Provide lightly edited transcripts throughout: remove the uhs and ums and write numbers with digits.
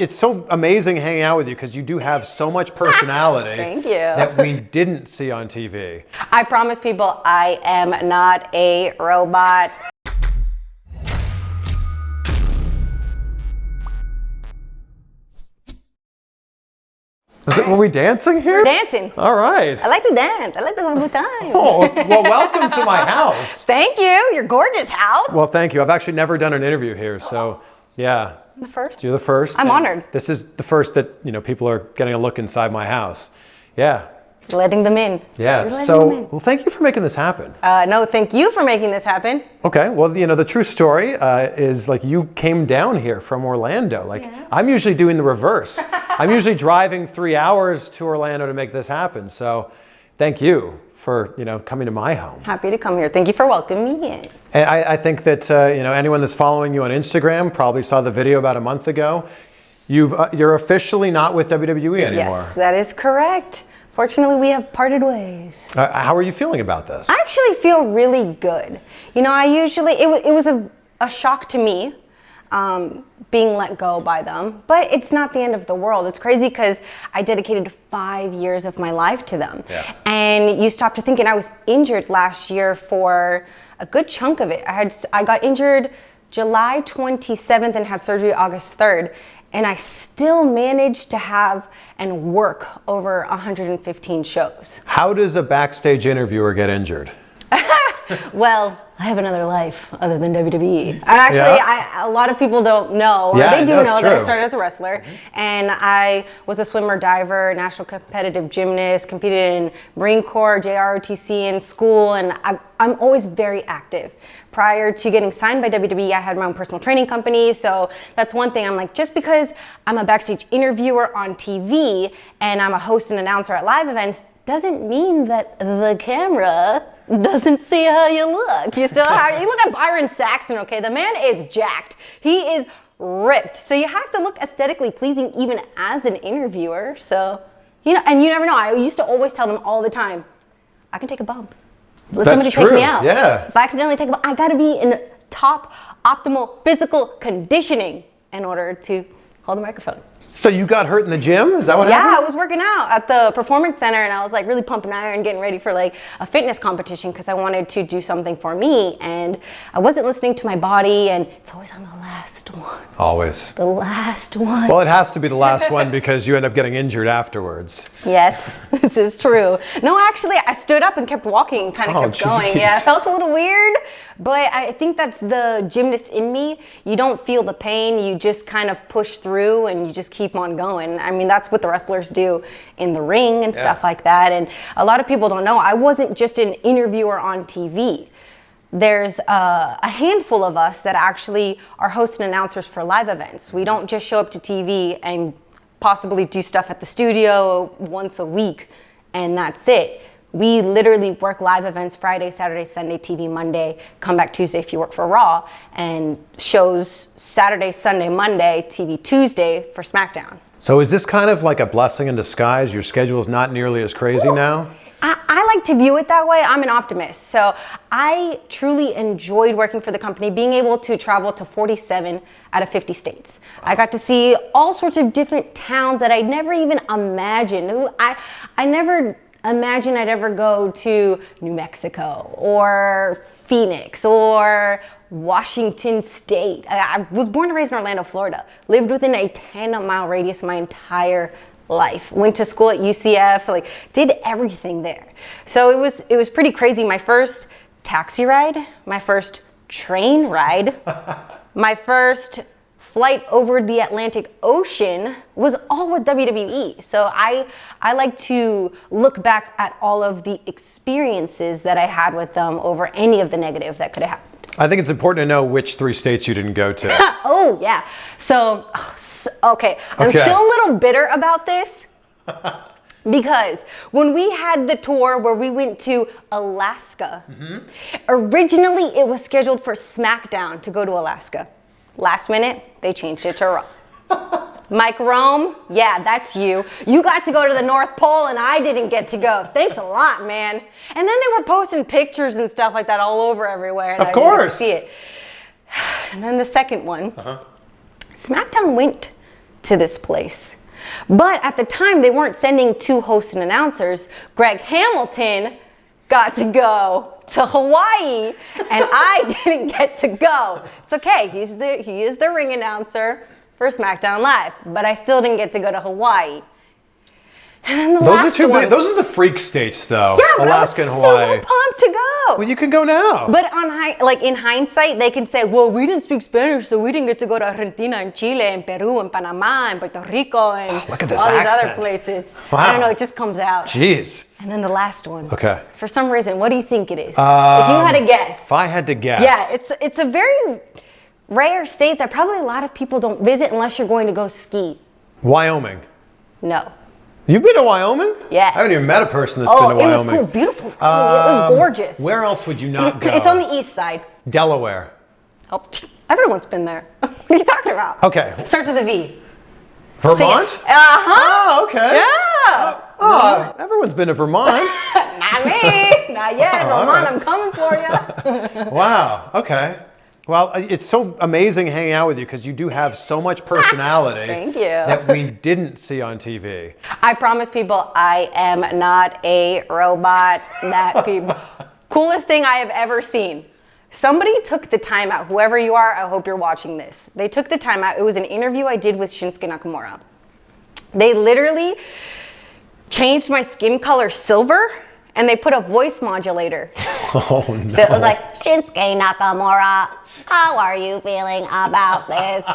It's so amazing hanging out with you because you do have so much personality. Thank you. That we didn't see on TV. I promise people I am not a robot. Were we dancing here? We're dancing. All right. I like to dance. I like to have a good time. Oh, well, welcome to my house. Thank you. Your gorgeous house. Well, thank you. I've actually never done an interview here, so yeah. I'm the first. You're the first. I'm honored. This is the first that, you know, people are getting a look inside my house. Yeah. Letting them in. Yeah. So, well, thank you for making this happen. No, thank you for making this happen. Okay. Well, you know, the true story is like you came down here from Orlando. Like I'm usually doing the reverse. I'm usually driving 3 hours to Orlando to make this happen. So, thank you for, you know, coming to my home. Happy to come here. Thank you for welcoming me in. And I think that you know, anyone that's following you on Instagram probably saw the video about a month ago. You're officially not with WWE anymore. Yes, that is correct. Fortunately, we have parted ways. How are you feeling about this? I actually feel really good. You know, it was a shock to me being let go by them, but it's not the end of the world. It's crazy because I dedicated 5 years of my life to them. Yeah. And you stop to think, and I was injured last year for a good chunk of it. I got injured July 27th and had surgery August 3rd. And I still managed to have and work over 115 shows. How does a backstage interviewer get injured? Well, I have another life other than WWE. And actually, a lot of people don't know, or they do know that I started as a wrestler. And I was a swimmer, diver, national competitive gymnast, competed in Marine Corps, JROTC in school, and I'm always very active. Prior to getting signed by WWE, I had my own personal training company. So that's one thing. I'm like, just because I'm a backstage interviewer on TV and I'm a host and announcer at live events doesn't mean that the camera doesn't see how you look. You look at Byron Saxton, okay? The man is jacked. He is ripped. So you have to look aesthetically pleasing even as an interviewer. So, you know, and you never know. I used to always tell them all the time, I can take a bump. Let somebody take me out. Yeah. If I accidentally take a bump, I gotta be in top optimal physical conditioning in order to hold the microphone. So you got hurt in the gym? Is that what happened? Yeah, I was working out at the performance center and I was like really pumping iron, getting ready for like a fitness competition because I wanted to do something for me and I wasn't listening to my body and it's always on the last one. Always. The last one. Well, it has to be the last one because you end up getting injured afterwards. Yes, this is true. No, actually, I stood up and kept walking and kind of kept going. Yeah, it felt a little weird, but I think that's the gymnast in me. You don't feel the pain. You just kind of push through and you just keep on going. I mean, that's what the wrestlers do in the ring and stuff like that. And a lot of people don't know, I wasn't just an interviewer on TV. There's a handful of us that actually are hosts and announcers for live events. We don't just show up to TV and possibly do stuff at the studio once a week and that's it. We literally work live events Friday, Saturday, Sunday, TV Monday, come back Tuesday if you work for Raw, and shows Saturday, Sunday, Monday, TV Tuesday for SmackDown. So is this kind of like a blessing in disguise? Your schedule is not nearly as crazy now? I like to view it that way. I'm an optimist. So I truly enjoyed working for the company, being able to travel to 47 out of 50 states. I got to see all sorts of different towns that I never even imagined. I never imagined I'd ever go to New Mexico or Phoenix or Washington State. I was born and raised in Orlando, Florida. Lived within a 10-mile radius my entire life. Went to school at UCF, like did everything there. So it was pretty crazy. My first taxi ride, my first train ride, my first flight over the Atlantic Ocean was all with WWE. So I like to look back at all of the experiences that I had with them over any of the negative that could have happened. I think it's important to know which 3 states you didn't go to. Oh, yeah. So, okay. I'm still a little bitter about this because when we had the tour where we went to Alaska, originally it was scheduled for SmackDown to go to Alaska. Last minute, they changed it to Raw. Mike Rome, yeah, that's you. You got to go to the North Pole and I didn't get to go. Thanks a lot, man. And then they were posting pictures and stuff like that all over everywhere. And of course. I didn't see it. And then the second one, SmackDown went to this place. But at the time, they weren't sending 2 hosts and announcers. Greg Hamilton got to go to Hawaii, and I didn't get to go. It's okay, he is the ring announcer for SmackDown Live, but I still didn't get to go to Hawaii. And the those are the freak states, though. Yeah, but Alaska I was and Hawaii. so pumped to go. Well, you can go now. But in hindsight, they can say, well, we didn't speak Spanish, so we didn't get to go to Argentina and Chile and Peru and Panama and Puerto Rico and look at this all these accent. other places. Wow. I don't know, it just comes out. Jeez. And then the last one. Okay. For some reason, what do you think it is? If you had to guess. If I had to guess. Yeah, it's a very rare state that probably a lot of people don't visit unless you're going to go ski. Wyoming. No. You've been to Wyoming? Yeah. I haven't even met a person that's been to Wyoming. It was cool, beautiful. It was gorgeous. Where else would you not go? It's on the east side. Delaware. Oh, everyone's been there. What are you talking about? Okay. Starts with a V. Vermont? Uh-huh. Oh, okay. Yeah. Everyone's been to Vermont. Not me. Not yet. Vermont, right. I'm coming for you. Wow. Okay. Well, it's so amazing hanging out with you because you do have so much personality. Thank you. That we didn't see on TV. I promise people I am not a robot. Coolest thing I have ever seen. Somebody took the time out, whoever you are, I hope you're watching this. They took the time out. It was an interview I did with Shinsuke Nakamura. They literally changed my skin color silver and they put a voice modulator. Oh, no. So it was like, Shinsuke Nakamura, how are you feeling about this?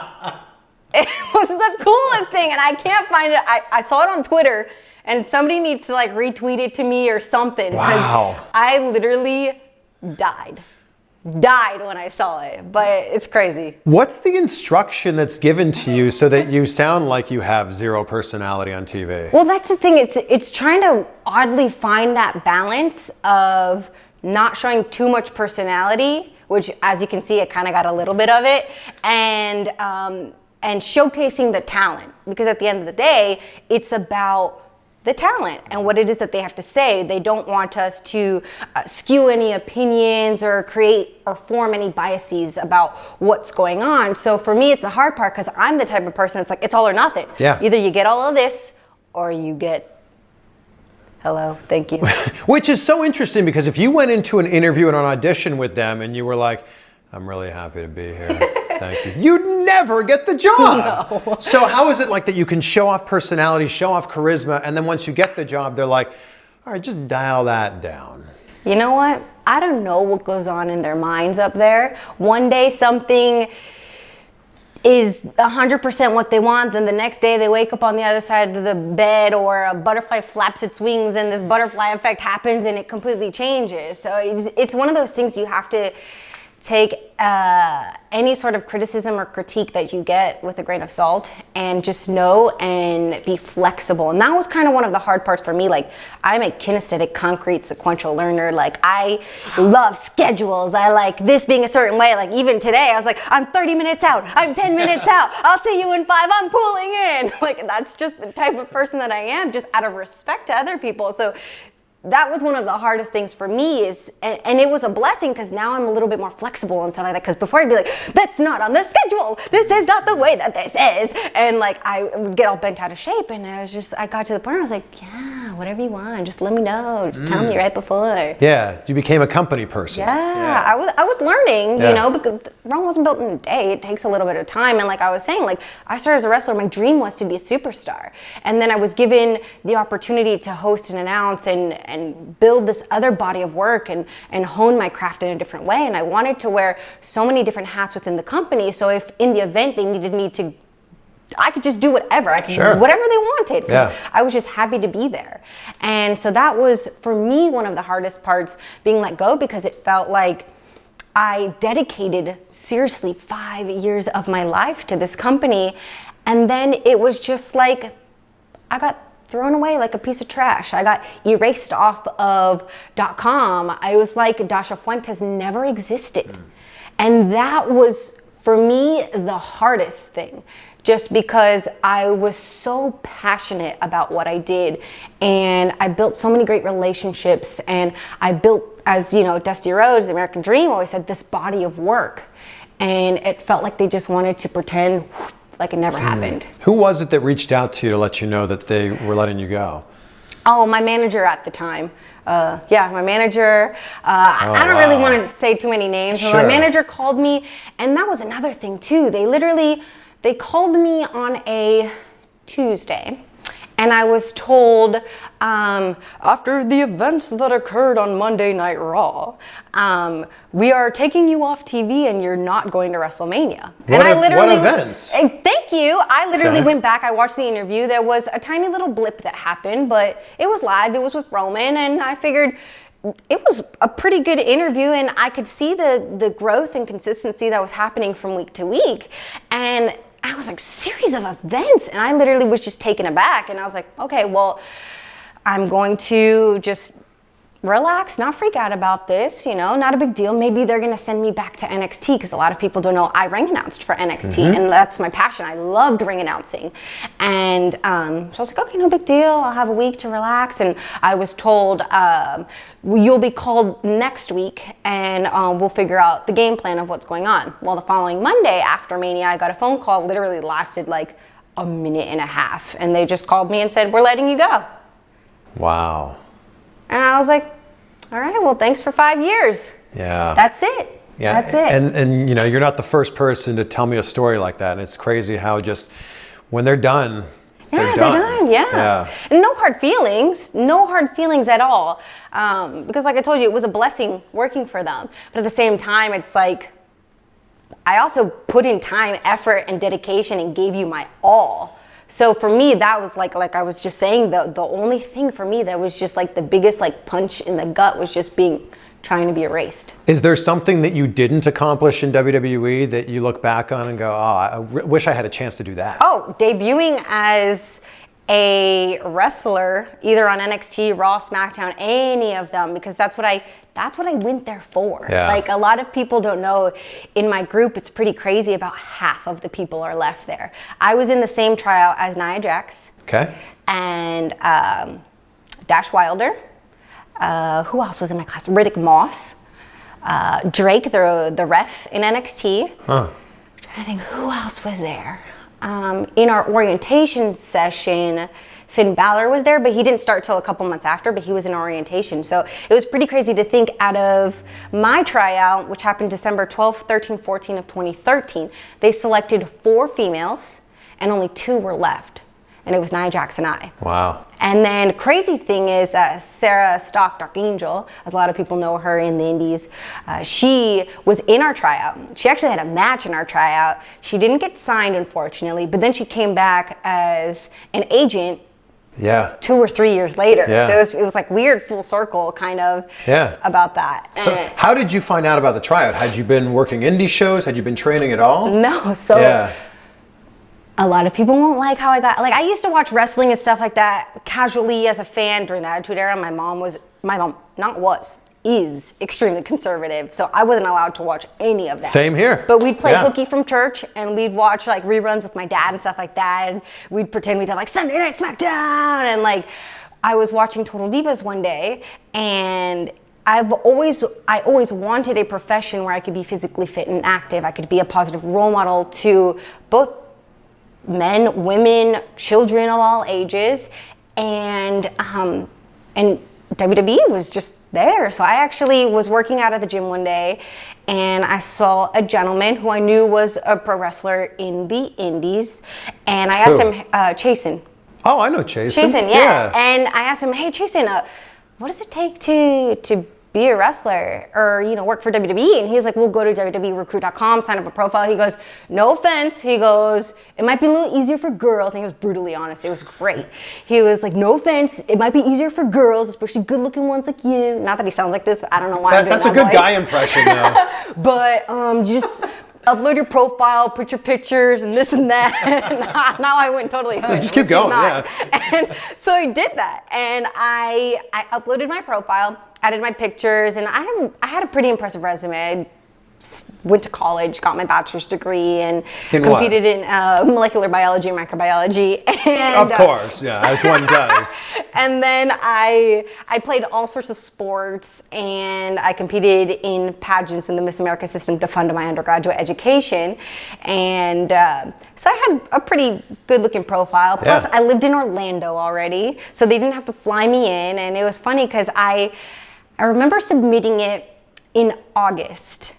It was the coolest thing, and I can't find it. I saw it on Twitter, and somebody needs to like retweet it to me or something. Wow. I literally died when I saw it, but it's crazy. What's the instruction that's given to you so that you sound like you have zero personality on TV? Well, that's the thing. It's trying to oddly find that balance of not showing too much personality, which, as you can see, it kind of got a little bit of it, and showcasing the talent. Because at the end of the day, it's about the talent and what it is that they have to say. They don't want us to skew any opinions or create or form any biases about what's going on. So for me, it's the hard part because I'm the type of person that's like, it's all or nothing. Yeah. Either you get all of this or you get hello, thank you. Which is so interesting because if you went into an interview and an audition with them and you were like, I'm really happy to be here, thank you, you'd never get the job. No. So how is it like that you can show off personality, show off charisma, and then once you get the job, they're like, all right, just dial that down. You know what? I don't know what goes on in their minds up there. One day something is 100% what they want, then the next day they wake up on the other side of the bed or a butterfly flaps its wings and this butterfly effect happens and it completely changes. So it's one of those things you have to take any sort of criticism or critique that you get with a grain of salt and just know and be flexible. And that was kind of one of the hard parts for me. Like, I'm a kinesthetic, concrete, sequential learner. Like, I love schedules. I like this being a certain way. Like, even today, I was like, I'm 30 minutes out. I'm 10 minutes out. I'll see you in 5. I'm pulling in. Like, that's just the type of person that I am, just out of respect to other people. So that was one of the hardest things for me and it was a blessing because now I'm a little bit more flexible and stuff like that. Because before I'd be like, that's not on the schedule. This is not the way that this is. And like, I would get all bent out of shape. And I got to the point where I was like, yeah, whatever you want. Just let me know. Just tell me right before. Yeah, you became a company person. Yeah. I was learning, you know, because Rome wasn't built in a day. It takes a little bit of time. And like I was saying, like, I started as a wrestler. My dream was to be a superstar. And then I was given the opportunity to host and announce and build this other body of work and hone my craft in a different way. And I wanted to wear so many different hats within the company. So if in the event they needed me to, I could just do whatever. I could do whatever they wanted because I was just happy to be there. And so that was, for me, one of the hardest parts, being let go, because it felt like I dedicated seriously 5 years of my life to this company. And then it was just like, I got thrown away like a piece of trash. I got erased off of .com. I was like, Dasha Fuentes never existed. And that was, for me, the hardest thing, just because I was so passionate about what I did. And I built so many great relationships. And I built, as you know, Dusty Rhodes, the American Dream, always said, this body of work. And it felt like they just wanted to pretend like it never happened. Who was it that reached out to you to let you know that they were letting you go? Oh, my manager at the time. My manager. I don't really want to say too many names. Sure. But my manager called me, and that was another thing too. They called me on a Tuesday, and I was told after the events that occurred on Monday Night Raw, we are taking you off TV and you're not going to WrestleMania. What events? Thank you. I literally went back. I watched the interview. There was a tiny little blip that happened, but it was live. It was with Roman, and I figured it was a pretty good interview, and I could see the growth and consistency that was happening from week to week. And I was like, series of events, and I literally was just taken aback, and I was like, okay, well, I'm going to just relax, not freak out about this, not a big deal. Maybe they're gonna send me back to NXT, because a lot of people don't know I ring announced for NXT, and that's my passion. I loved ring announcing. And so I was like, okay, no big deal. I'll have a week to relax. And I was told, you'll be called next week, and we'll figure out the game plan of what's going on. Well, the following Monday after Mania, I got a phone call, literally lasted like a minute and a half. And they just called me and said, we're letting you go. Wow. And I was like, all right, well, thanks for 5 years. Yeah. That's it. Yeah. That's it. And you're not the first person to tell me a story like that. And it's crazy how just when they're done, they're done. Yeah. And no hard feelings at all. Because like I told you, it was a blessing working for them. But at the same time, it's like, I also put in time, effort, and dedication and gave you my all. So for me, that was like I was just saying, the only thing for me that was just like the biggest like punch in the gut was just trying to be erased. Is there something that you didn't accomplish in WWE that you look back on and go, I wish I had a chance to do that? Oh, debuting as a wrestler, either on NXT, Raw, SmackDown, any of them, because that's what I went there for. Yeah. Like a lot of people don't know, in my group, it's pretty crazy. About half of the people are left there. I was in the same tryout as Nia Jax. Okay. And Dash Wilder. Who else was in my class? Riddick Moss. Drake, the ref in NXT. Huh. I'm trying to think, who else was there? In our orientation session, Finn Balor was there, but he didn't start till a couple months after, but he was in orientation. So it was pretty crazy to think, out of my tryout, which happened December 12th, 13, 14 of 2013, they selected 4 females and only 2 were left. And it was Nia Jax and I. Wow. And then crazy thing is Sarah Stock, Dark Angel, as a lot of people know her in the indies, she was in our tryout. She actually had a match in our tryout. She didn't get signed, unfortunately, but then she came back as an agent 2 or 3 years later. Yeah. So it was like weird full circle kind of about that. So how did you find out about the tryout? Had you been working indie shows? Had you been training at all? No. So a lot of people won't like how I used to watch wrestling and stuff like that casually as a fan during the Attitude Era. My mom is extremely conservative, so I wasn't allowed to watch any of that. Same here. But we'd play hooky from church, and we'd watch like reruns with my dad and stuff like that, and we'd pretend we'd have like Sunday Night SmackDown, and like I was watching Total Divas one day, and I always wanted a profession where I could be physically fit and active. I could be a positive role model to both men, women, children of all ages, and WWE was just there. So I actually was working out at the gym one day, and I saw a gentleman who I knew was a pro wrestler in the indies, and I asked him, Chasen. Oh, I know Chasen. Chasen, yeah. And I asked him, hey, Chasen, what does it take to be a wrestler or, work for WWE? And he's like, well, go to WWErecruit.com, sign up a profile. He goes, no offense. He goes, it might be a little easier for girls. And he was brutally honest. It was great. He was like, no offense. It might be easier for girls, especially good looking ones like you. Not that he sounds like this, but I don't know why I'm doing that's a good guy impression though. But just upload your profile, put your pictures and this and that. Now I went totally hood. Just keep going, And so I did that. And I uploaded my profile, added my pictures, and I had a pretty impressive resume. I went to college, got my bachelor's degree, and competed in molecular biology and microbiology. And, of course, as one does. And then I played all sorts of sports, and I competed in pageants in the Miss America system to fund my undergraduate education. And so I had a pretty good looking profile. Plus, I lived in Orlando already, so they didn't have to fly me in. And it was funny because I remember submitting it in August,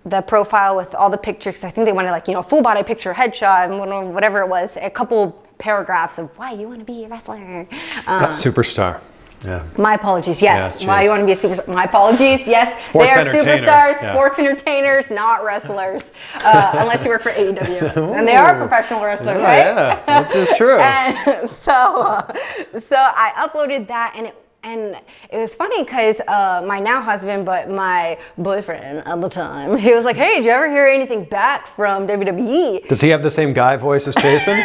the profile with all the pictures. I think they wanted like, full body picture, headshot, and whatever it was, a couple paragraphs of why you want to be a wrestler. Superstar. Yeah. My apologies, yes. Yeah, why you want to be a superstar? My apologies, yes. They are superstars, sports entertainers, not wrestlers. Unless you work for AEW. And they are professional wrestlers, right? Yeah, this is true. And so I uploaded that, and it was funny because my now husband, but my boyfriend at the time, he was like, hey, did you ever hear anything back from WWE? Does he have the same guy voice as Jason?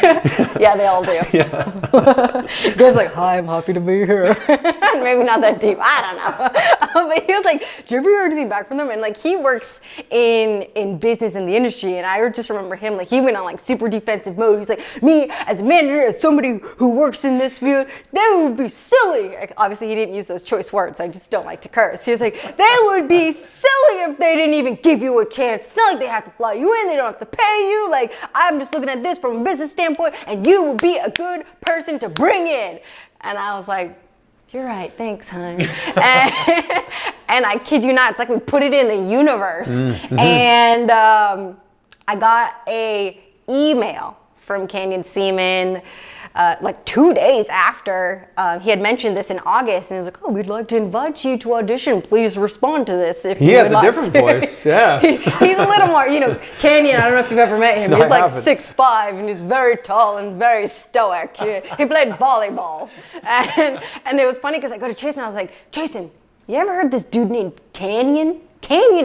Yeah, they all do. Yeah. Gabe's like, hi, I'm happy to be here. Maybe not that deep, I don't know. But he was like, did you ever hear anything back from them? And like, he works in business in the industry, and I just remember him, like, he went on like super defensive mode. He's like, me as a manager, as somebody who works in this field, that would be silly. Like, obviously, he didn't use those choice words. I just don't like to curse. He was like, they would be silly if they didn't even give you a chance. It's not like they have to fly you in. They don't have to pay you. Like, I'm just looking at this from a business standpoint, and you will be a good person to bring in. And I was like, you're right. Thanks, hon. And I kid you not, it's like we put it in the universe. Mm-hmm. And I got a email from Canyon Seaman like 2 days after he had mentioned this in August, and he was like, oh, we'd like to invite you to audition. Please respond to this if you would like to. He has a different voice, yeah. He's a little more, Canyon, I don't know if you've ever met him. He's like 6'5", and he's very tall and very stoic. He played volleyball. And it was funny because I go to Jason, I was like, Jason, you ever heard this dude named Canyon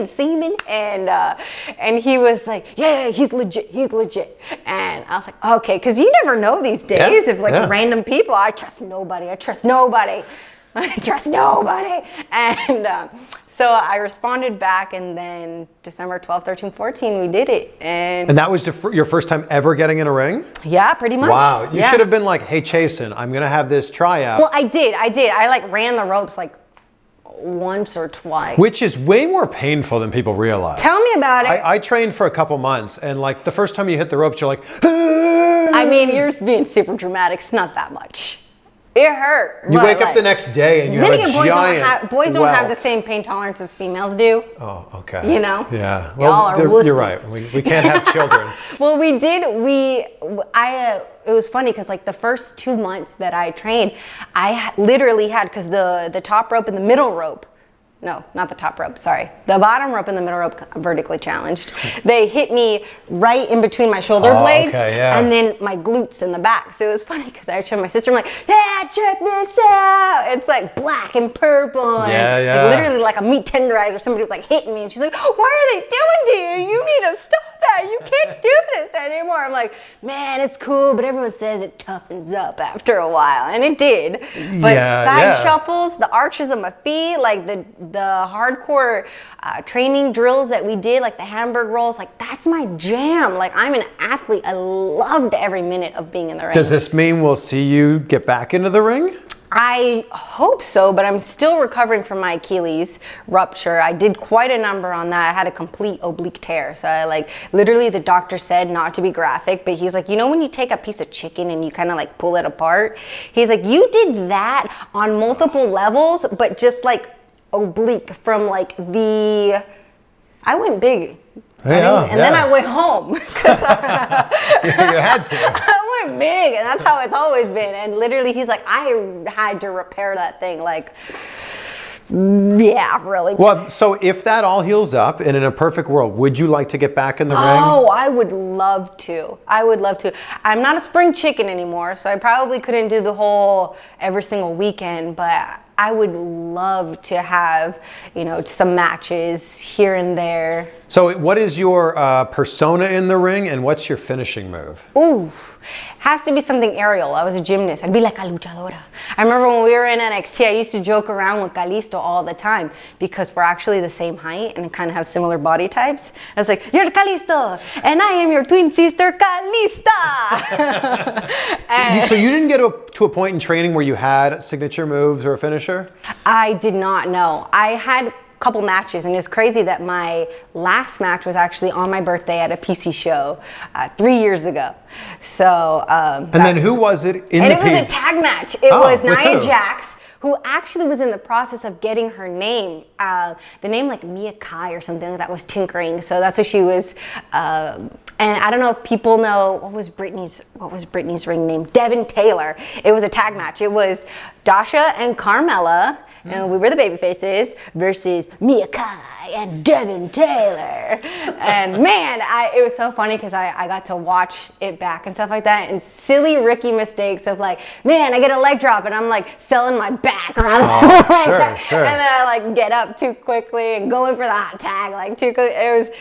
Seaman? And he was like, yeah, he's legit. And I was like, okay, because you never know these days if random people. I trust nobody. And so I responded back, and then December 12, 13, 14, we did it. And that was your first time ever getting in a ring? Yeah, pretty much. Wow, you should have been like, hey, Chasen, I'm going to have this tryout. Well, I did. I like ran the ropes like once or twice. Which is way more painful than people realize. Tell me about it. I trained for a couple months, and like the first time you hit the ropes, you're like, I mean, you're being super dramatic. It's not that much. It hurt. You wake up the next day and you have a giant boys don't have the same pain tolerance as females do. Oh, okay. Yeah. Well, you're right. We can't have children. Well, we did. It was funny because like the first 2 months that I trained, I literally had, because the top rope and the middle rope, no, not the top rope, sorry. The bottom rope and the middle rope, I'm vertically challenged. They hit me right in between my shoulder blades, and then my glutes in the back. So it was funny because I showed my sister, I'm like, yeah, check this out. It's like black and purple. And like, literally like a meat tenderizer. Somebody was like hitting me, and she's like, what are they doing to you? You need to stop that. You can't do this anymore. I'm like, man, it's cool, but everyone says it toughens up after a while. And it did. But side shuffles, the arches of my feet, like the hardcore training drills that we did, like the hamburg rolls, like that's my jam. Like I'm an athlete. I loved every minute of being in the ring. Does this mean we'll see you get back into the ring? I hope so, but I'm still recovering from my Achilles rupture. I did quite a number on that. I had a complete oblique tear. So I literally the doctor said not to be graphic, but he's like, when you take a piece of chicken and you kind of like pull it apart, he's like, you did that on multiple levels, but just like oblique from like I went big. Then I went home because you had to. I went big, and that's how it's always been. And literally, he's like, I had to repair that thing. Like, yeah, really. Well, so if that all heals up, and in a perfect world, would you like to get back in the ring? Oh, I would love to. I'm not a spring chicken anymore, so I probably couldn't do the whole every single weekend, but I would love to have, some matches here and there. So what is your persona in the ring, and what's your finishing move? Ooh, has to be something aerial. I was a gymnast. I'd be like a luchadora. I remember when we were in NXT, I used to joke around with Kalisto all the time because we're actually the same height and kind of have similar body types. I was like, you're Kalisto, and I am your twin sister, Kalista. So you didn't get to a point in training where you had signature moves or a finisher? I did not know. I had couple matches, and it's crazy that my last match was actually on my birthday at a PC show 3 years ago. So and then who was it in and the it was a tag match. It was Nia Jax, who actually was in the process of getting her name. The name like Mia Kai or something like that was tinkering. So that's what she was. And I don't know if people know what was Brittany's ring name? Devin Taylor. It was a tag match. It was Dasha and Carmella, and we were the baby faces, versus Mia Kai and Devin Taylor. And man, it was so funny because I got to watch it back and stuff like that, and silly rookie mistakes of like, man, I get a leg drop and I'm like selling my back around. Sure. And then I like get up too quickly and go in for the hot tag like too quickly.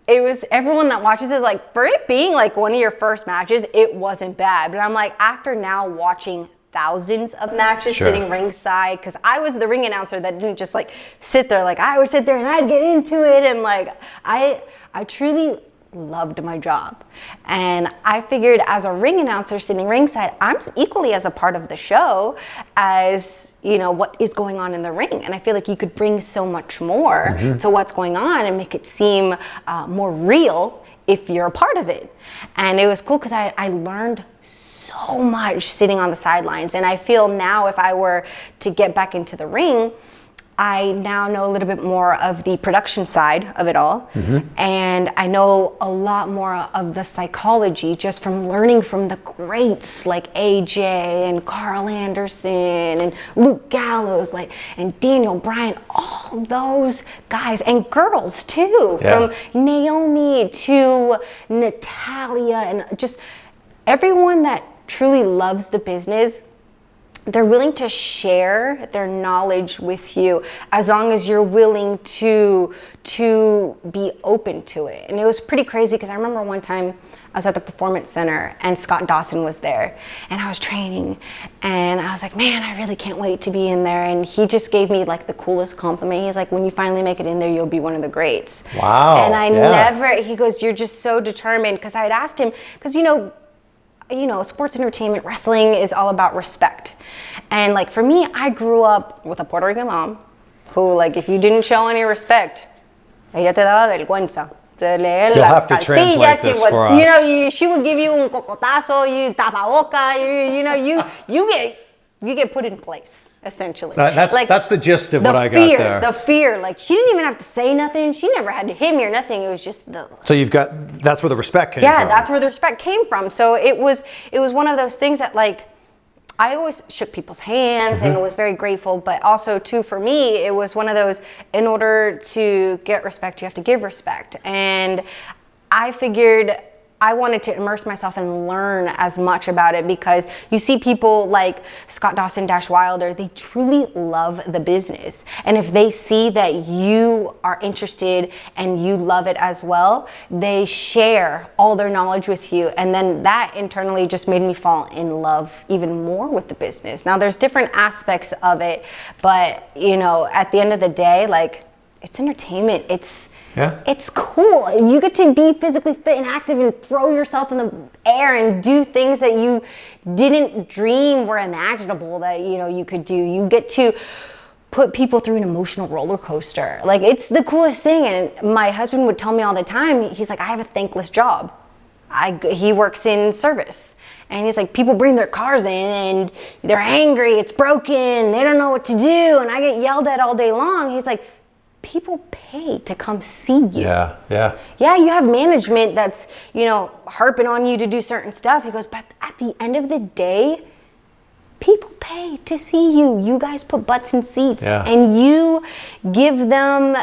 It was everyone that watches is like, for it being like one of your first matches, it wasn't bad. But I'm like, after now watching thousands of matches sitting ringside, because I was the ring announcer that didn't just like sit there. Like I would sit there and I'd get into it, and like I truly loved my job. And I figured as a ring announcer sitting ringside, I'm equally as a part of the show as, what is going on in the ring. And I feel like you could bring so much more to what's going on and make it seem more real if you're a part of it. And it was cool because I learned so much sitting on the sidelines. And I feel now if I were to get back into the ring, I now know a little bit more of the production side of it all. And I know a lot more of the psychology just from learning from the greats like AJ and Carl Anderson and Luke Gallows, and Daniel Bryan, all those guys and girls too, from Naomi to Natalia, and just everyone that truly loves the business. They're willing to share their knowledge with you as long as you're willing to be open to it. And it was pretty crazy because I remember one time I was at the Performance Center and Scott Dawson was there and I was training and I was like, man, I really can't wait to be in there. And he just gave me like the coolest compliment. He's like, when you finally make it in there, you'll be one of the greats. Wow. And he goes, you're just so determined. Because I had asked him, because sports entertainment, wrestling is all about respect. And like for me, I grew up with a Puerto Rican mom who, like, if you didn't show any respect, ella te daba vergüenza. You'll have to translate this for us. She would give you un cocotazo, you tapaboca, you get put in place, essentially. That's the gist of what I got there. The fear, like she didn't even have to say nothing. She never had to hit me or nothing. It was just So that's where the respect came from. Yeah, that's where the respect came from. So it was one of those things that like, I always shook people's hands and was very grateful, but also too, for me, it was one of those, in order to get respect, you have to give respect. And I figured I wanted to immerse myself and learn as much about it, because you see people like Scott Dawson, Dash Wilder, they truly love the business. And if they see that you are interested and you love it as well, they share all their knowledge with you. And then that internally just made me fall in love even more with the business. Now there's different aspects of it, but at the end of the day, like, it's entertainment. It's cool. You get to be physically fit and active and throw yourself in the air and do things that you didn't dream were imaginable that you could do. You get to put people through an emotional roller coaster. Like, it's the coolest thing. And my husband would tell me all the time, he's like, I have a thankless job. He works in service. And he's like, people bring their cars in and they're angry, it's broken, they don't know what to do, and I get yelled at all day long. He's like, people pay to come see you. Yeah, you have management that's, harping on you to do certain stuff. He goes, but at the end of the day, people pay to see you. You guys put butts in seats and you give them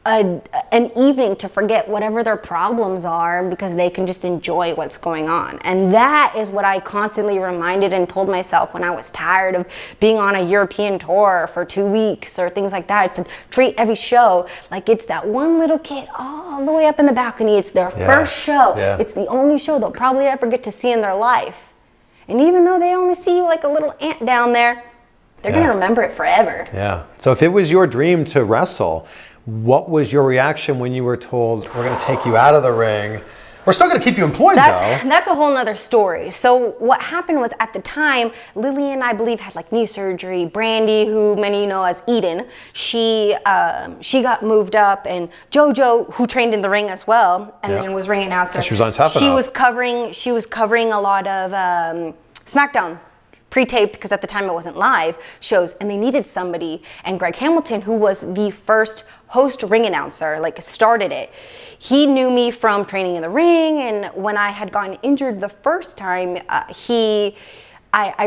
an evening to forget whatever their problems are because they can just enjoy what's going on. And that is what I constantly reminded and told myself when I was tired of being on a European tour for 2 weeks or things like that. It's to treat every show like it's that one little kid all the way up in the balcony. It's their first show. Yeah. It's the only show they'll probably ever get to see in their life. And even though they only see you like a little ant down there, they're going to remember it forever. Yeah. So if it was your dream to wrestle, what was your reaction when you were told, we're going to take you out of the ring? We're still going to keep you employed, though. That's a whole nother story. So what happened was at the time, Lillian, I believe, had like knee surgery. Brandy, who many know as Eden, she got moved up, and JoJo, who trained in the ring as well, and then was ring announcer. And she was on top of it. She was covering a lot of SmackDown pre-taped, because at the time it wasn't live shows, and they needed somebody. And Greg Hamilton, who was the first host ring announcer, like started it, he knew me from training in the ring. And when I had gotten injured the first time, I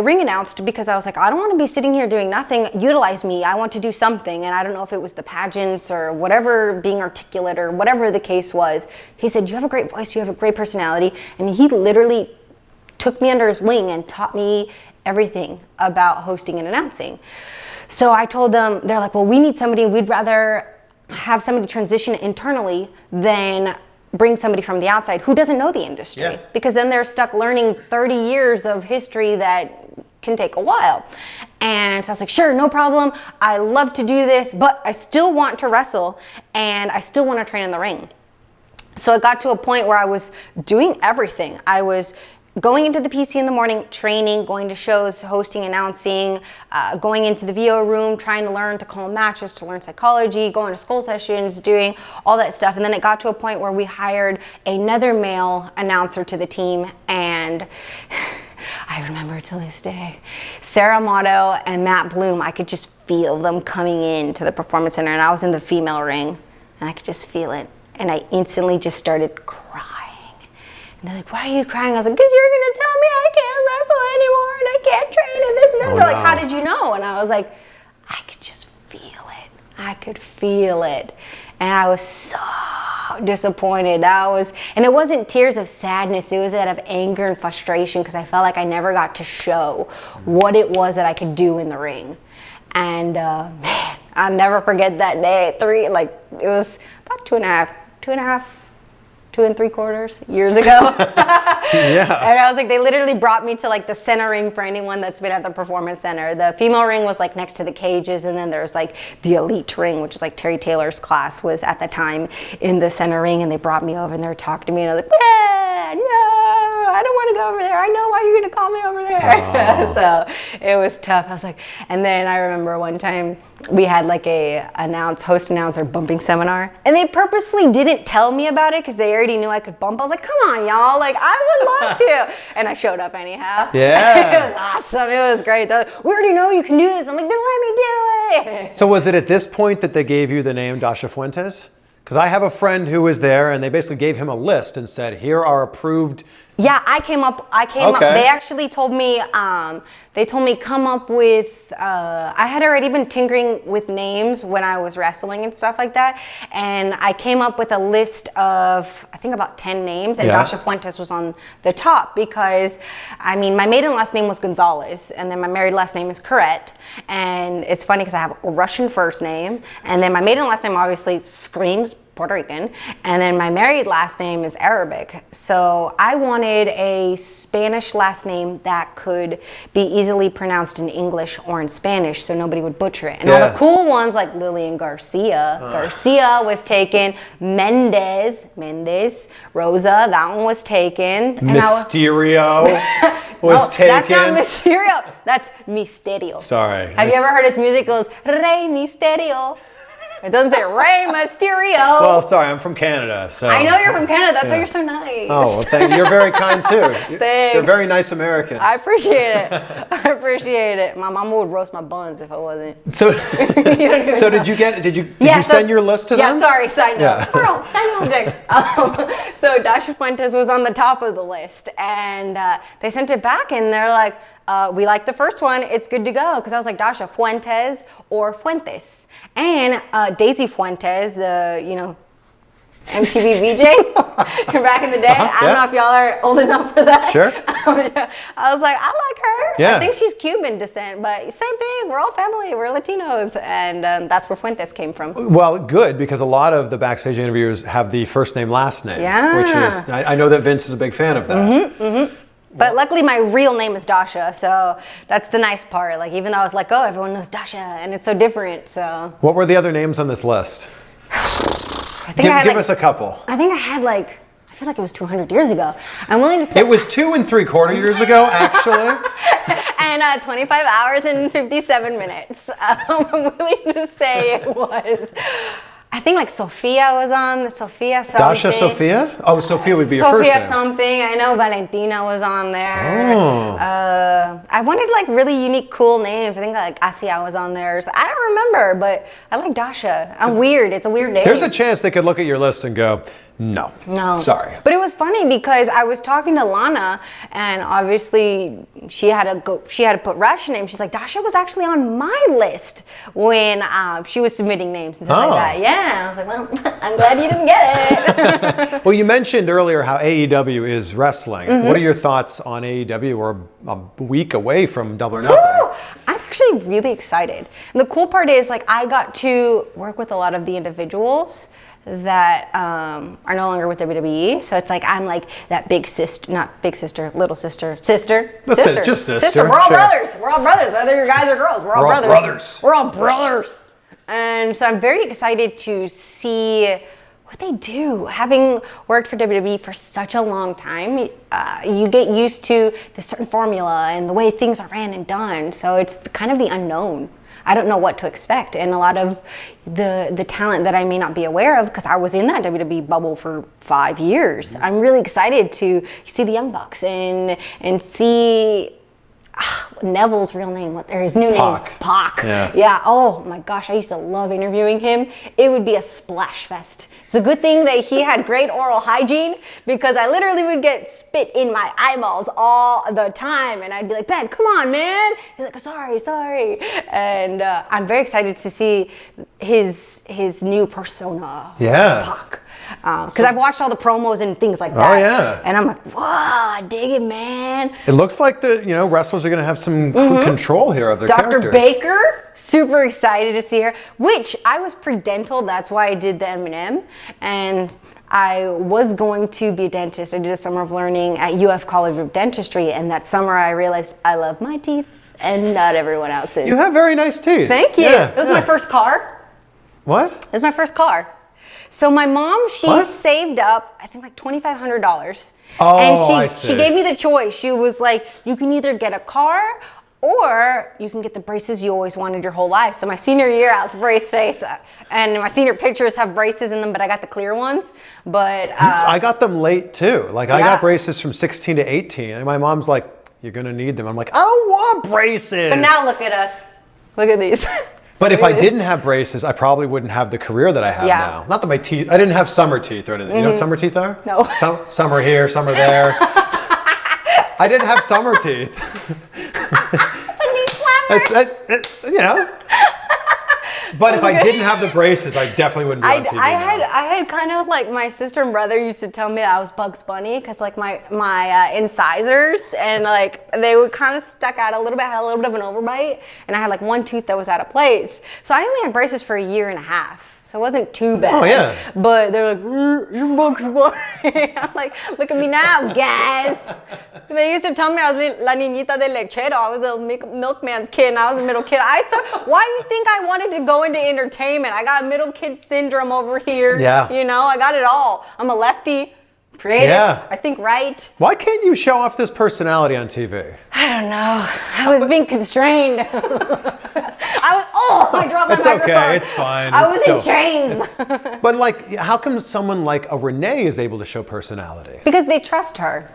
ring announced because I was like, I don't want to be sitting here doing nothing. Utilize me. I want to do something. And I don't know if it was the pageants or whatever, being articulate or whatever the case was. He said, you have a great voice, you have a great personality. And he literally took me under his wing and taught me everything about hosting and announcing. So I told them, they're like, well, we need somebody, we'd rather have somebody transition internally than bring somebody from the outside who doesn't know the industry, because then they're stuck learning 30 years of history that can take a while. And so I was like, sure, no problem. I love to do this, but I still want to wrestle and I still want to train in the ring. So it got to a point where I was doing everything. I was going into the PC in the morning, training, going to shows, hosting, announcing, going into the VO room, trying to learn to call matches, to learn psychology, going to school sessions, doing all that stuff. And then it got to a point where we hired another male announcer to the team, and I remember to this day, Sarah Motto and Matt Bloom, I could just feel them coming into the Performance Center, and I was in the female ring, and I could just feel it. And I instantly just started crying. And they're like, why are you crying? I was like, because you're going to tell me I can't wrestle anymore and I can't train and this and that. They're like, how did you know? And I was like, I could just feel it. I could feel it. And I was so disappointed. And it wasn't tears of sadness. It was out of anger and frustration, because I felt like I never got to show what it was that I could do in the ring. And man, I'll never forget that day. It was about 2 3/4 years ago. Yeah. And I was like, they literally brought me to like the center ring for anyone that's been at the Performance Center. The female ring was like next to the cages, and then there's like the elite ring, which is like Terry Taylor's class was at the time in the center ring, and they brought me over and they were talking to me, and I was like, no, I don't want to go over there. I know why you're going to call me over there. So it was tough. I was like, and then I remember one time we had like a host announcer bumping seminar, and they purposely didn't tell me about it because they already knew I could bump. I was like, come on, y'all. Like, I would love to. And I showed up anyhow. Yeah. It was awesome. It was great. They're like, we already know you can do this. I'm like, then let me do it. So was it at this point that they gave you the name Dasha Fuentes? Because I have a friend who was there, and they basically gave him a list and said, here are approved. Yeah, I came up. They actually told me, come up with, I had already been tinkering with names when I was wrestling and stuff like that. And I came up with a list of, I think about 10 names, and Dasha Fuentes was on the top because, I mean, my maiden last name was Gonzalez, and then my married last name is Corrette. And it's funny because I have a Russian first name, and then my maiden last name obviously screams Puerto Rican, and then my married last name is Arabic. So I wanted a Spanish last name that could be easily pronounced in English or in Spanish, so nobody would butcher it. And all the cool ones like Lillian Garcia was taken. Mendez, Rosa, that one was taken. Mysterio was taken. That's not Mysterio. That's Misterio. Sorry. Have you ever heard his music? It goes, Rey Misterio. It doesn't say Rey Mysterio. Well, sorry, I'm from Canada, so. I know you're from Canada. That's why you're so nice. Oh, well, thank you. You're very kind too. Thanks. You're a very nice American. I appreciate it. My mom would roast my buns if I wasn't. So did you send your list to them? Yeah, sorry, side note. So Dasha Fuentes was on the top of the list, and they sent it back, and they're like, we like the first one, it's good to go. Because I was like, Dasha Fuentes or Fuentes. And Daisy Fuentes, the, MTV VJ back in the day. I don't know if y'all are old enough for that. Sure. I was like, I like her. Yeah. I think she's Cuban descent, but same thing. We're all family. We're Latinos. And that's where Fuentes came from. Well, good, because a lot of the backstage interviewers have the first name, last name. Yeah. Which is, I know that Vince is a big fan of that. But luckily my real name is Dasha, so that's the nice part. Like, even though I was like, oh, everyone knows Dasha, and it's so different, so. What were the other names on this list? Give us a couple. I think I had I feel like it was 200 years ago. I'm willing to say. It was 2 3/4 years ago, actually. And 25 hours and 57 minutes. I'm willing to say it was. I think Sophia was on, Sophia something. Dasha Sophia? Oh, Sophia would be your first name. Sophia something. I know Valentina was on there. Oh. I wanted really unique, cool names. I think Asia was on there. So I don't remember, but I like Dasha. I'm weird. It's a weird name. There's a chance they could look at your list and go, no. Sorry. But it was funny because I was talking to Lana, and obviously she had to put Russian names. She's like, Dasha was actually on my list when she was submitting names and stuff like that. Yeah, I was like, well, I'm glad you didn't get it. Well, you mentioned earlier how AEW is wrestling. What are your thoughts on AEW? We're a week away from Double or Nothing. I'm actually really excited. And the cool part is I got to work with a lot of the individuals that are no longer with WWE. So it's I'm that big sister, not big sister, little sister. Just sister. We're all brothers. We're all brothers, whether you're guys or girls. We're all brothers. We're all brothers. And so I'm very excited to see what they do. Having worked for WWE for such a long time, you get used to the certain formula and the way things are ran and done. So it's kind of the unknown. I don't know what to expect, and a lot of the talent that I may not be aware of, because I was in that WWE bubble for 5 years. I'm really excited to see the Young Bucks and see Neville's real name, his new name, Pac. Yeah. Oh my gosh, I used to love interviewing him. It would be a splash fest. It's a good thing that he had great oral hygiene, because I literally would get spit in my eyeballs all the time, and I'd be like, Ben, come on, man. He's like, sorry. And I'm very excited to see his new persona as Pac. Because I've watched all the promos and things like that. Oh, yeah. And I'm like, wow, dig it, man. It looks like the wrestlers are going to have some control here of their characters. Dr. Baker, super excited to see her. Which I was pre-dental, that's why I did the M&M. And I was going to be a dentist. I did a summer of learning at UF College of Dentistry, and that summer I realized I love my teeth and not everyone else's. You have very nice teeth. Thank you. It was my first car. What? It was my first car. So my mom, she saved up, I think $2,500. Oh, and she gave me the choice. She was like, you can either get a car or you can get the braces you always wanted your whole life. So my senior year, I was brace face. And my senior pictures have braces in them, but I got the clear ones. But I got them late too. I got braces from 16 to 18. And my mom's like, you're going to need them. I'm like, I don't want braces. But now look at us. Look at these. But if I didn't have braces, I probably wouldn't have the career that I have now. Not that my teeth, I didn't have summer teeth or anything. You know what summer teeth are? No. Some are here, some are there. I didn't have summer teeth. It's a knee slapper. But if I didn't have the braces, I definitely wouldn't be on TV. I had kind of my sister and brother used to tell me that I was Bugs Bunny, because my incisors and they would kind of stuck out a little bit, had a little bit of an overbite, and I had one tooth that was out of place. So I only had braces for 1.5 years. So it wasn't too bad. Oh, yeah. But they're like, you're Bugs Bunny. I'm like, look at me now, guys. They used to tell me I was la niñita del lechero. I was a milkman's kid, and I was a middle kid. Why do you think I wanted to go into entertainment? I got middle kid syndrome over here. Yeah. I got it all. I'm a lefty, creative, I think right. Why can't you show off this personality on TV? I don't know. I was being constrained. I dropped my microphone. It's okay, it's fine. I was in chains. But how come someone like a Renee is able to show personality? Because they trust her.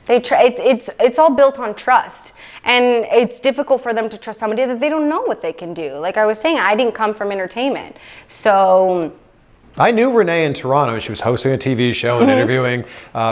It's all built on trust. And it's difficult for them to trust somebody that they don't know what they can do. Like I was saying, I didn't come from entertainment. So I knew Renee in Toronto. She was hosting a TV show and interviewing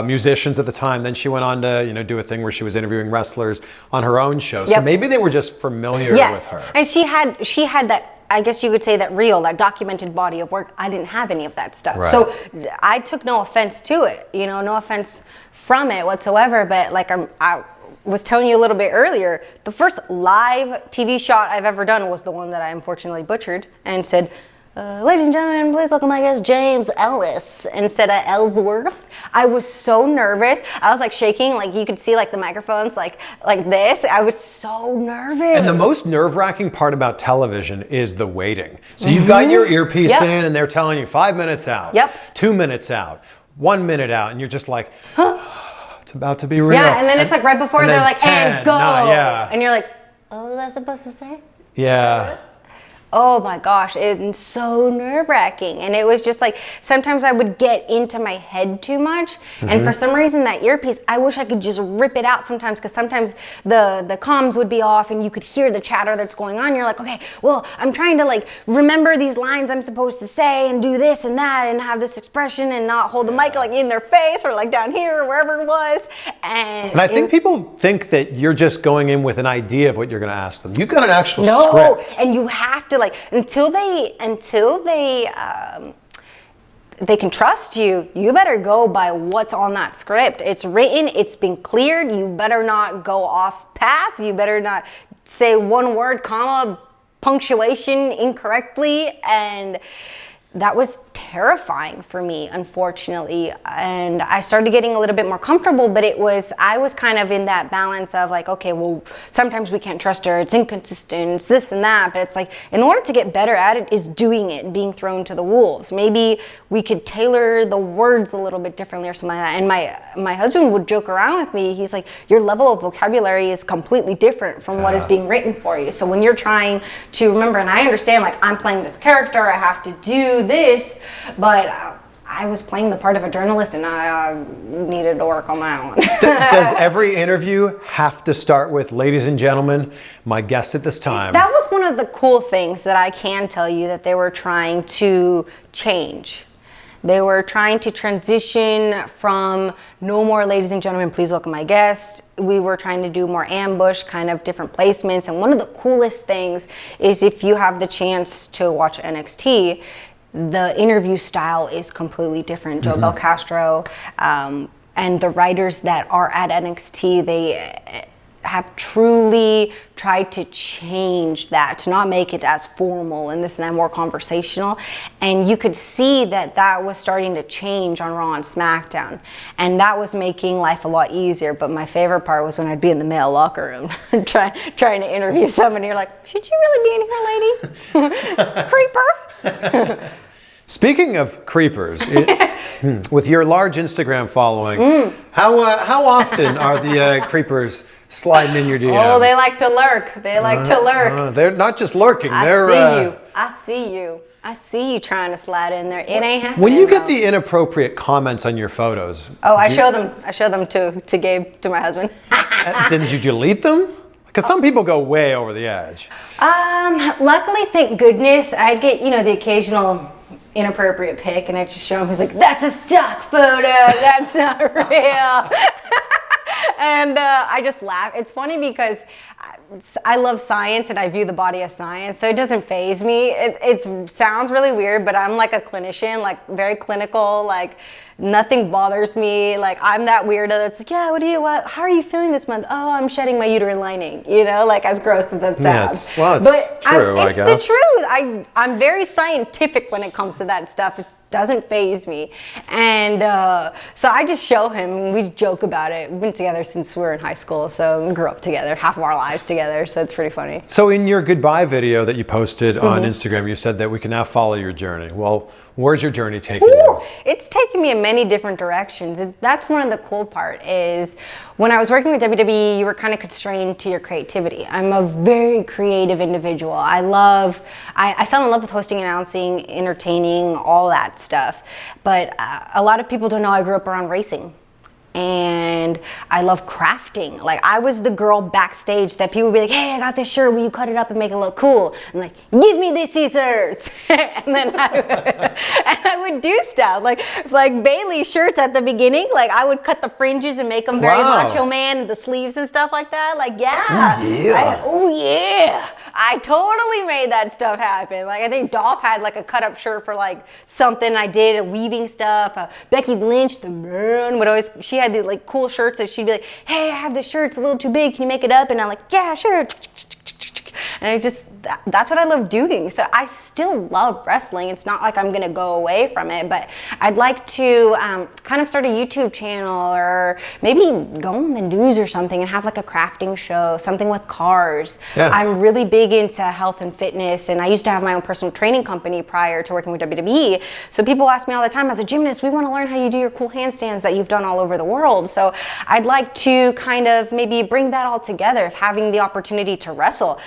musicians at the time. Then she went on to, do a thing where she was interviewing wrestlers on her own show. So maybe they were just familiar with her. And she had that, I guess you could say, that documented body of work. I didn't have any of that stuff. Right. So I took no offense to it, no offense from it whatsoever. But like I was telling you a little bit earlier, the first live TV shot I've ever done was the one that I unfortunately butchered and said, ladies and gentlemen, please welcome my guest, James Ellis, instead of Ellsworth. I was so nervous. I was like shaking, like you could see like the microphones like this. I was so nervous. And the most nerve-wracking part about television is the waiting. So you've got your earpiece in and they're telling you 5 minutes out, 2 minutes out, 1 minute out, and you're just like, it's about to be real. Yeah, and then it's like right before they're like, 10, and go. 9, And you're like, oh, was I supposed to say? Yeah. Oh my gosh, it was so nerve-wracking. And it was just like, sometimes I would get into my head too much. And for some reason, that earpiece, I wish I could just rip it out sometimes, because sometimes the comms would be off and you could hear the chatter that's going on. You're like, okay, well, I'm trying to like remember these lines I'm supposed to say and do this and that and have this expression and not hold the mic like in their face or like down here or wherever it was. And I think people think that you're just going in with an idea of what you're going to ask them. You've got an actual script. And you have to until they can trust you, you better go by what's on that script. It's written, it's been cleared. You better not go off path. You better not say one word, comma, punctuation incorrectly. And that was terrifying for me, unfortunately. And I started getting a little bit more comfortable, but I was kind of in that balance of like, okay, well, sometimes we can't trust her, it's inconsistent, it's this and that. But it's like, in order to get better at it is doing it, being thrown to the wolves. Maybe we could tailor the words a little bit differently or something like that. And my husband would joke around with me. He's like, your level of vocabulary is completely different from what is being written for you. So when you're trying to remember, and I understand, like, I'm playing this character, I have to do this, but I was playing the part of a journalist and I needed to work on that one. Does every interview have to start with, ladies and gentlemen, my guest at this time? That was one of the cool things that I can tell you that they were trying to change. They were trying to transition from no more ladies and gentlemen, please welcome my guest. We were trying to do more ambush, kind of different placements. And one of the coolest things is, if you have the chance to watch NXT, the interview style is completely different. Joe Belcastro and the writers that are at NXT, they have truly tried to change that, to not make it as formal and this and that, more conversational. And you could see that was starting to change on Raw and SmackDown. And that was making life a lot easier. But my favorite part was when I'd be in the male locker room trying to interview somebody. You're like, should you really be in here, lady? Creeper. Speaking of creepers, with your large Instagram following, how often are the creepers sliding in your DMs? Oh, they like to lurk. They like to lurk. They're not just lurking. I see you trying to slide in there. It ain't happening. When you get the inappropriate comments on your photos, I show them to Gabe, to my husband. Didn't you delete them? Because some people go way over the edge. Luckily, thank goodness, I'd get the occasional inappropriate pic, and I just show him. He's like, "That's a stock photo. That's not real." And I just laugh. It's funny because I love science and I view the body as science, so it doesn't faze me. It sounds really weird, but I'm like a clinician, like very clinical, like nothing bothers me. Like I'm that weirdo that's like, yeah, how are you feeling this month? Oh, I'm shedding my uterine lining, like as gross as that sounds. It's true, I guess. It's the truth. I'm very scientific when it comes to that stuff. It doesn't faze me. And so I just show him, we joke about it. We've been together since we were in high school, so we grew up together, half of our lives together, so it's pretty funny. So in your goodbye video that you posted on Instagram, you said that we can now follow your journey. Well, where's your journey taking you? It's taken me in many different directions. That's one of the cool part is when I was working with WWE, you were kind of constrained to your creativity. I'm a very creative individual. I fell in love with hosting, announcing, entertaining, all that stuff. But a lot of people don't know I grew up around racing. and I love crafting. Like, I was the girl backstage that people would be like, hey, I got this shirt, will you cut it up and make it look cool? I'm like, give me the scissors. And then I would do stuff like Bailey shirts at the beginning. Like, I would cut the fringes and make them very macho man, the sleeves and stuff like that. Like, oh yeah, I totally made that stuff happen. Like, I think Dolph had like a cut up shirt for like something I did, a weaving stuff. Becky Lynch, the man, would always, she had these like cool shirts that she'd be like, hey, I have this shirt, it's a little too big, can you make it up? And I'm like, yeah, sure. And that's what I love doing. So I still love wrestling. It's not like I'm gonna go away from it, but I'd like to kind of start a YouTube channel, or maybe go on the news or something and have like a crafting show, something with cars. Yeah. I'm really big into health and fitness, and I used to have my own personal training company prior to working with WWE. So people ask me all the time, as a gymnast, we want to learn how you do your cool handstands that you've done all over the world. So I'd like to kind of maybe bring that all together. If having the opportunity to wrestle,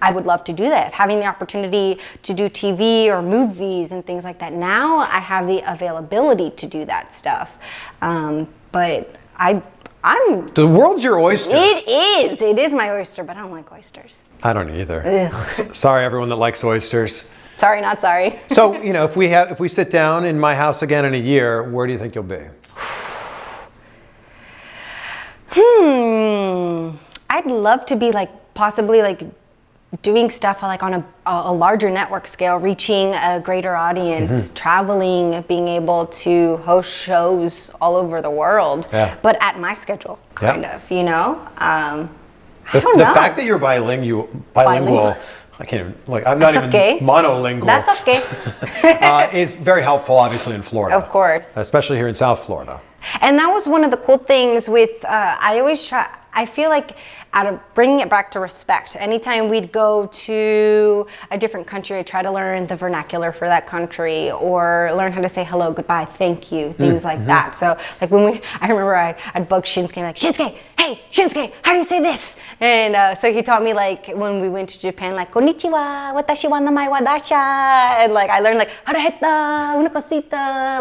I would love to do that. If having the opportunity to do TV or movies and things like that, now I have the availability to do that stuff. But the world's your oyster. It is my oyster, but I don't like oysters. I don't either. Sorry, everyone that likes oysters. Sorry, not sorry. So, if we sit down in my house again in a year, where do you think you'll be? I'd love to be possibly doing stuff on a larger network scale, reaching a greater audience, traveling, being able to host shows all over the world, but at my schedule, kind of, I don't know. The fact that you're bilingual. I can't even, I'm not even monolingual. That's okay. Is very helpful, obviously, in Florida. Of course. Especially here in South Florida. And that was one of the cool things with, I feel like out of bringing it back to respect, anytime we'd go to a different country, I try to learn the vernacular for that country, or learn how to say hello, goodbye, thank you, things like that. So I remember I'd bug Shinsuke, like, Shinsuke, hey, Shinsuke, how do you say this? And so he taught me, when we went to Japan, konnichiwa, watashi wa namae wa Dasha, and I learned haraheta, una cosita,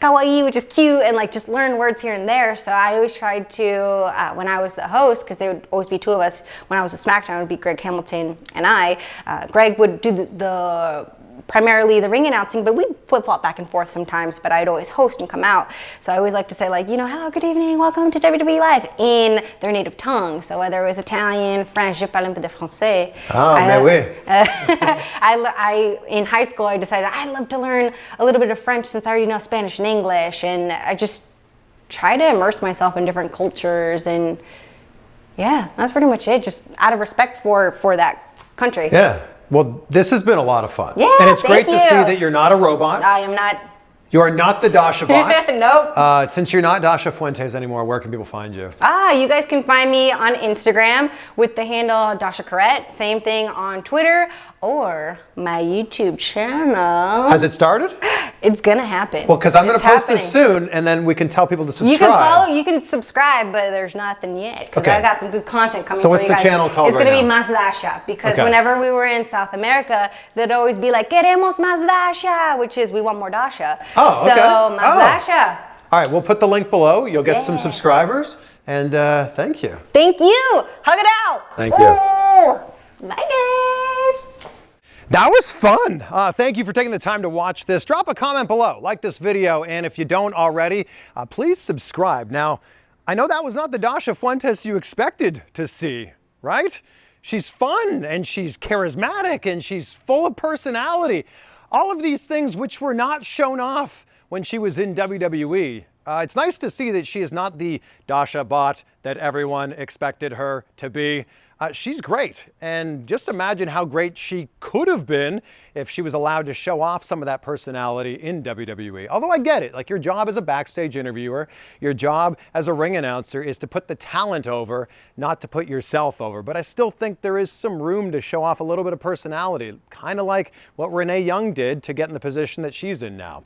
kawaii, which is cute, and just learn words here and there. So I always tried to, when I was the host, because there would always be two of us, when I was with SmackDown, it would be Greg Hamilton and I. Greg would do primarily the ring announcing, but we'd flip-flop back and forth sometimes, but I'd always host and come out. So I always like to say, hello, good evening, welcome to WWE Live, in their native tongue. So whether it was Italian, French, je parle un peu de français. In high school, I decided I'd love to learn a little bit of French since I already know Spanish and English, and I just try to immerse myself in different cultures, and yeah, that's pretty much it, just out of respect for that country. Yeah. Well, this has been a lot of fun. Yeah, and it's great to see that you're not a robot. I am not. You are not the Dasha bot. Nope. Since you're not Dasha Fuentes anymore, where can people find you? You guys can find me on Instagram with the handle Dasha Corrette. Same thing on Twitter or my YouTube channel. Has it started? It's gonna happen. Well, because I'm gonna post this soon, and then we can tell people to subscribe. You can follow, you can subscribe, but there's nothing yet, because I got some good content coming for you guys. So what's the channel called? It's gonna be Más Dasha, because whenever we were in South America, they'd always be like, queremos más Dasha, which is we want more Dasha. Oh, okay. So Más Dasha. All right, we'll put the link below. You'll get some subscribers, and thank you. Thank you. Hug it out. Thank you. Bye, guys. That was fun. Thank you for taking the time to watch this. Drop a comment below, like this video, and if you don't already, please subscribe. Now, I know that was not the Dasha Fuentes you expected to see, right? She's fun, and she's charismatic, and she's full of personality. All of these things which were not shown off when she was in WWE. It's nice to see that she is not the Dasha bot that everyone expected her to be. She's great, and just imagine how great she could have been if she was allowed to show off some of that personality in WWE. Although I get it, your job as a backstage interviewer, your job as a ring announcer is to put the talent over, not to put yourself over. But I still think there is some room to show off a little bit of personality, kind of like what Renee Young did to get in the position that she's in now.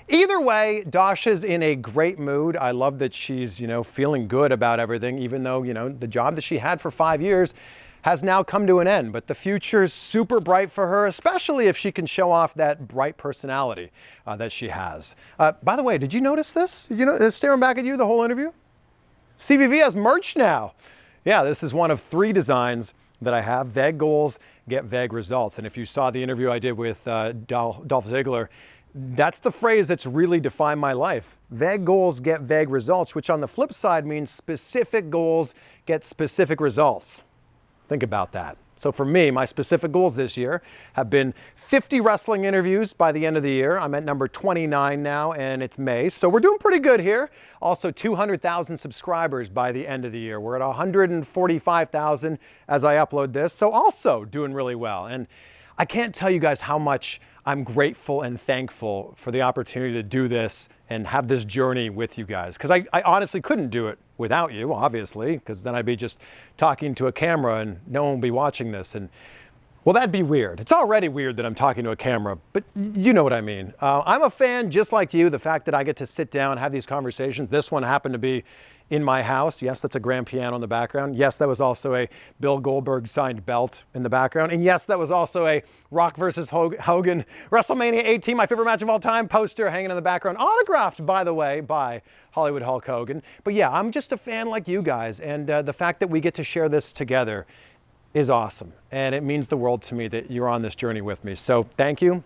Either way, Dasha's in a great mood. I love that she's, feeling good about everything, even though, the job that she had for 5 years has now come to an end. But the future's super bright for her, especially if she can show off that bright personality that she has. By the way, did you notice this? Did you know, staring back at you the whole interview? CVV has merch now. Yeah, this is one of 3 designs that I have. Vague goals get vague results. And if you saw the interview I did with Dolph Ziggler, that's the phrase that's really defined my life. Vague goals get vague results, which on the flip side means specific goals get specific results. Think about that. So for me, my specific goals this year have been 50 wrestling interviews by the end of the year. I'm at number 29 now, and it's May. So we're doing pretty good here. Also 200,000 subscribers by the end of the year. We're at 145,000 as I upload this. So also doing really well. And I can't tell you guys how much I'm grateful and thankful for the opportunity to do this and have this journey with you guys. Because I honestly couldn't do it without you, obviously, because then I'd be just talking to a camera and no one would be watching this. And well, that'd be weird. It's already weird that I'm talking to a camera, but you know what I mean. I'm a fan just like you, the fact that I get to sit down, have these conversations. This one happened to be in my house. Yes, that's a grand piano in the background. Yes, that was also a Bill Goldberg signed belt in the background. And yes, that was also a Rock versus Hogan WrestleMania 18, my favorite match of all time, poster hanging in the background. Autographed, by the way, by Hollywood Hulk Hogan. But yeah, I'm just a fan like you guys. And the fact that we get to share this together is awesome. And it means the world to me that you're on this journey with me. So thank you.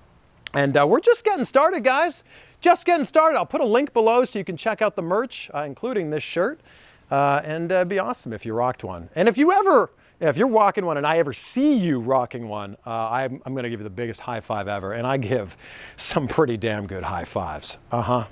And we're just getting started, guys. Just getting started. I'll put a link below so you can check out the merch, including this shirt. And it'd be awesome if you rocked one. And if you're rocking one and I ever see you rocking one, I'm going to give you the biggest high five ever. And I give some pretty damn good high fives. Uh-huh.